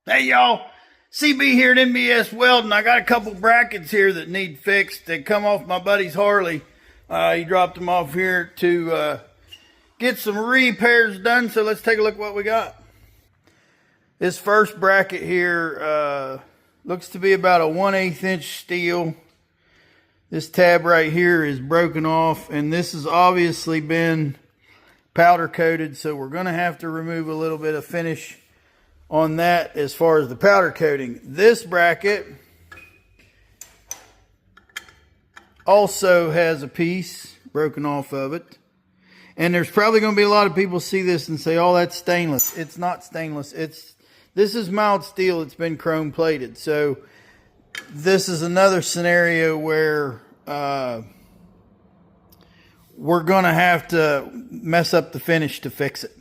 Hey y'all, CB here at NBS Welding. I got a couple brackets here that need fixed. They come off my buddy's Harley. He dropped them off here to get some repairs done. So let's take a look at what we got. This first bracket here looks to be about a 1/8 inch steel. This tab right here is broken off, and this has obviously been powder coated, so we're going to have to remove a little bit of finish on that as far as the powder coating. This bracket also has a piece broken off of it, and there's probably going to be a lot of people see this and say, oh, that's stainless. It's not stainless. This is mild steel. It's been chrome plated. So this is another scenario where we're going to have to mess up the finish to fix it.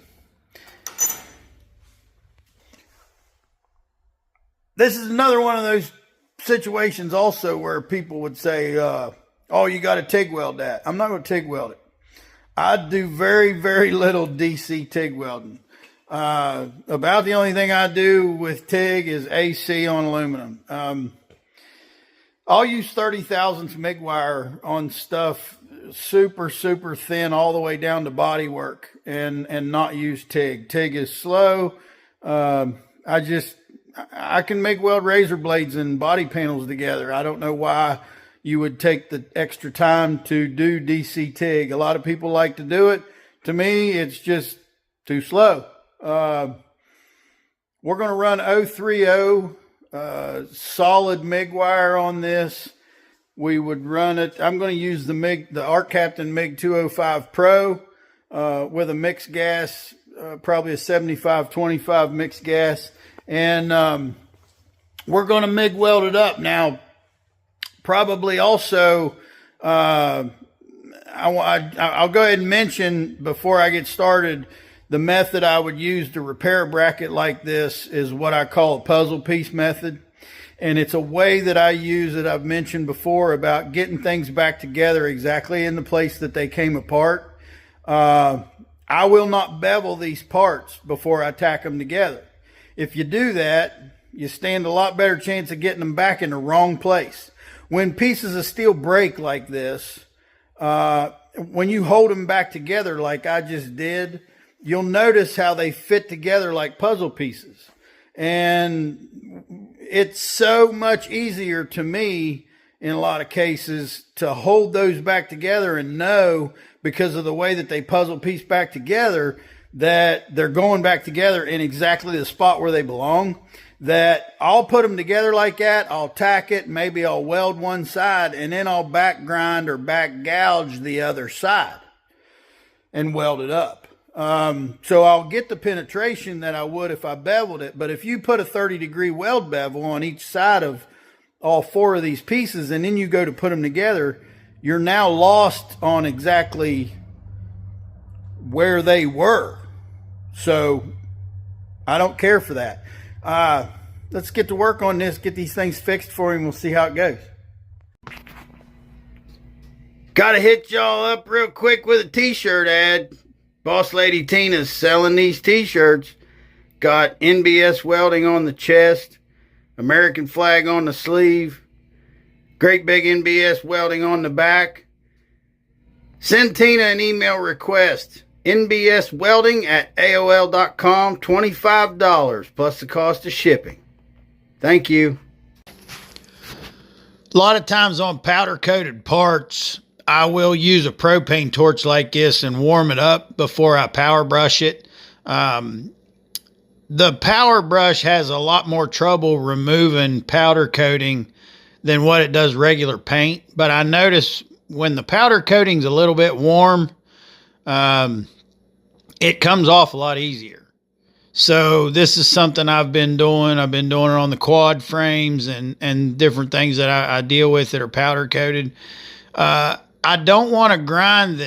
This is another one of those situations also where people would say, oh, you got to TIG weld that. I'm not going to TIG weld it. I do very, very little DC TIG welding. About the only thing I do with TIG is AC on aluminum. I'll use 30 thousandths MIG wire on stuff super, super thin all the way down to body work and not use TIG. TIG is slow. I can make weld razor blades and body panels together. I don't know why you would take the extra time to do DC TIG. A lot of people like to do it. To me, it's just too slow. We're going to run 030 solid MIG wire on this. We would run it. I'm going to use the Arc Captain MIG 205 Pro with a mixed gas, probably a 75-25 mixed gas. And we're going to MIG weld it up. Now, probably also, I'll go ahead and mention before I get started, the method I would use to repair a bracket like this is what I call a puzzle piece method. And it's a way that I use that I've mentioned before about getting things back together exactly in the place that they came apart. I will not bevel these parts before I tack them together. If you do that, you stand a lot better chance of getting them back in the wrong place. When pieces of steel break like this, when you hold them back together like I just did, you'll notice how they fit together like puzzle pieces. And it's so much easier to me in a lot of cases to hold those back together and know, because of the way that they puzzle piece back together, that they're going back together in exactly the spot where they belong. That I'll put them together like that. I'll tack it. Maybe I'll weld one side, and then I'll back grind or back gouge the other side and weld it up. So I'll get the penetration that I would if I beveled it. But if you put a 30-degree weld bevel on each side of all four of these pieces, and then you go to put them together, you're now lost on exactly where they were. So I don't care for that. Let's get to work on this, get these things fixed for him. We'll see how it goes. Gotta hit y'all up real quick with a t-shirt ad. Boss Lady Tina's selling these t-shirts. Got NBS Welding on the chest, American flag on the sleeve, great big NBS Welding on the back. Send Tina an email request. nbswelding@aol.com, $25 plus the cost of shipping. Thank you. A lot of times on powder coated parts, I will use a propane torch like this and warm it up before I power brush it. The power brush has a lot more trouble removing powder coating than what it does regular paint. But I notice when the powder coating's a little bit warm, it comes off a lot easier. So this is something I've been doing. I've been doing it on the quad frames and different things that I deal with that are powder coated. I don't want to grind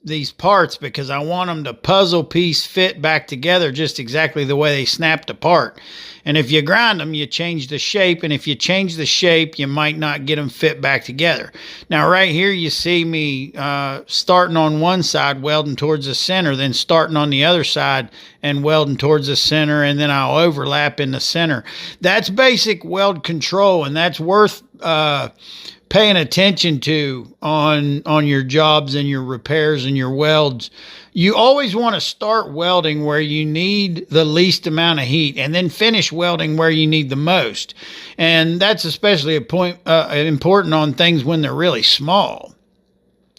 these parts because I want them to puzzle piece fit back together just exactly the way they snapped apart. And if you grind them, you change the shape. And if you change the shape, you might not get them fit back together. Now, right here, you see me starting on one side, welding towards the center, then starting on the other side and welding towards the center, and then I'll overlap in the center. That's basic weld control, and that's worth paying attention to on your jobs and your repairs and your welds. You always want to start welding where you need the least amount of heat, and then finish welding where you need the most. And that's especially important on things when they're really small.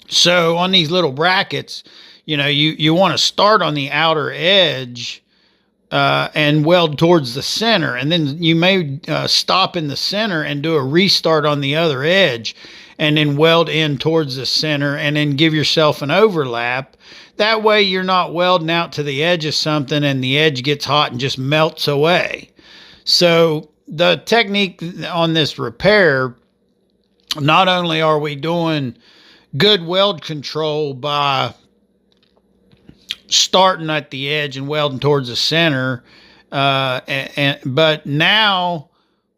So on these little brackets, you want to start on the outer edge and weld towards the center, and then you may stop in the center and do a restart on the other edge, and then weld in towards the center, and then give yourself an overlap. That way you're not welding out to the edge of something and the edge gets hot and just melts away. So the technique on this repair, not only are we doing good weld control by starting at the edge and welding towards the center, but now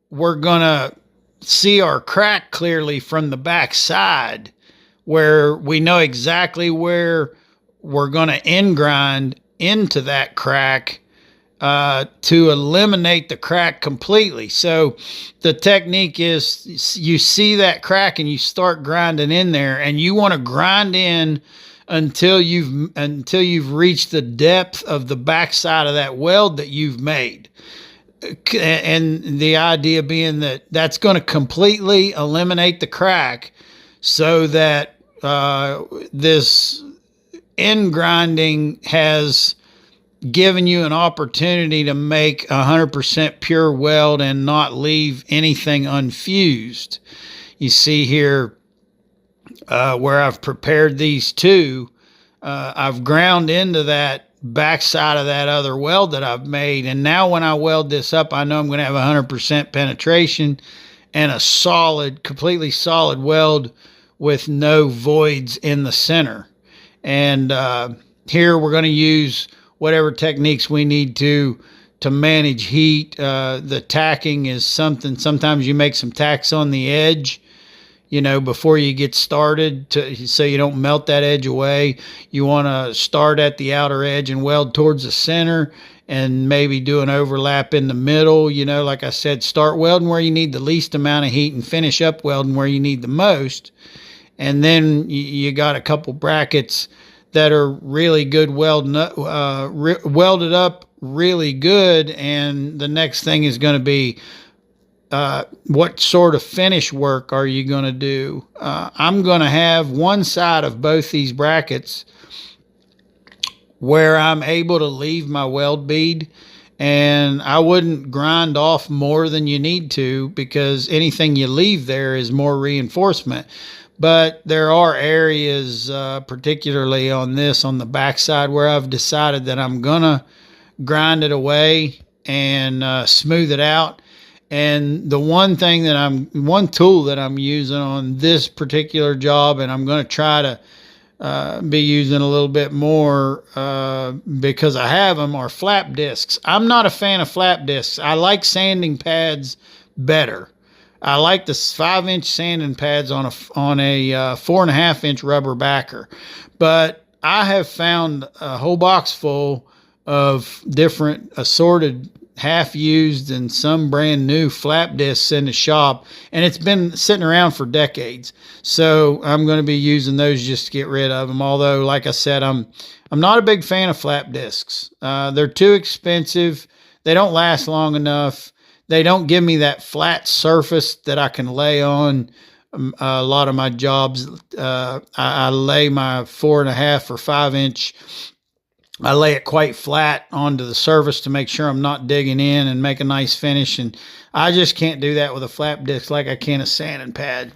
we're gonna see our crack clearly from the back side, where we know exactly where we're going to end grind into that crack to eliminate the crack completely. So the technique is you see that crack and you start grinding in there, and you want to grind in until you've reached the depth of the backside of that weld that you've made. And the idea being that that's going to completely eliminate the crack, so that this end grinding has given you an opportunity to make 100% pure weld and not leave anything unfused. You see here where I've prepared these two, I've ground into that backside of that other weld that I've made, and now when I weld this up, I know I'm going to have 100% penetration and a solid, completely solid weld with no voids in the center. And here we're going to use whatever techniques we need to manage heat. The tacking is something, sometimes you make some tacks on the edge, before you get started, so you don't melt that edge away. You want to start at the outer edge and weld towards the center, and maybe do an overlap in the middle. Like I said, start welding where you need the least amount of heat and finish up welding where you need the most. And then you got a couple brackets that are really good welded up really good. And the next thing is going to be, what sort of finish work are you going to do? I'm going to have one side of both these brackets where I'm able to leave my weld bead, and I wouldn't grind off more than you need to, because anything you leave there is more reinforcement. But there are areas, particularly on the backside, where I've decided that I'm going to grind it away and smooth it out. And the one tool that I'm using on this particular job, and I'm going to try to be using a little bit more because I have them, are flap discs. I'm not a fan of flap discs. I like sanding pads better. I like the 5-inch sanding pads on a 4.5-inch rubber backer. But I have found a whole box full of different assorted half-used and some brand new flap discs in the shop, and it's been sitting around for decades. So I'm going to be using those just to get rid of them. Although, like I said, I'm not a big fan of flap discs. They're too expensive. They don't last long enough. They don't give me that flat surface that I can lay on a lot of my jobs. I lay my 4.5 or 5-inch. I lay it quite flat onto the surface to make sure I'm not digging in and make a nice finish. And I just can't do that with a flap disc like I can a sanding pad.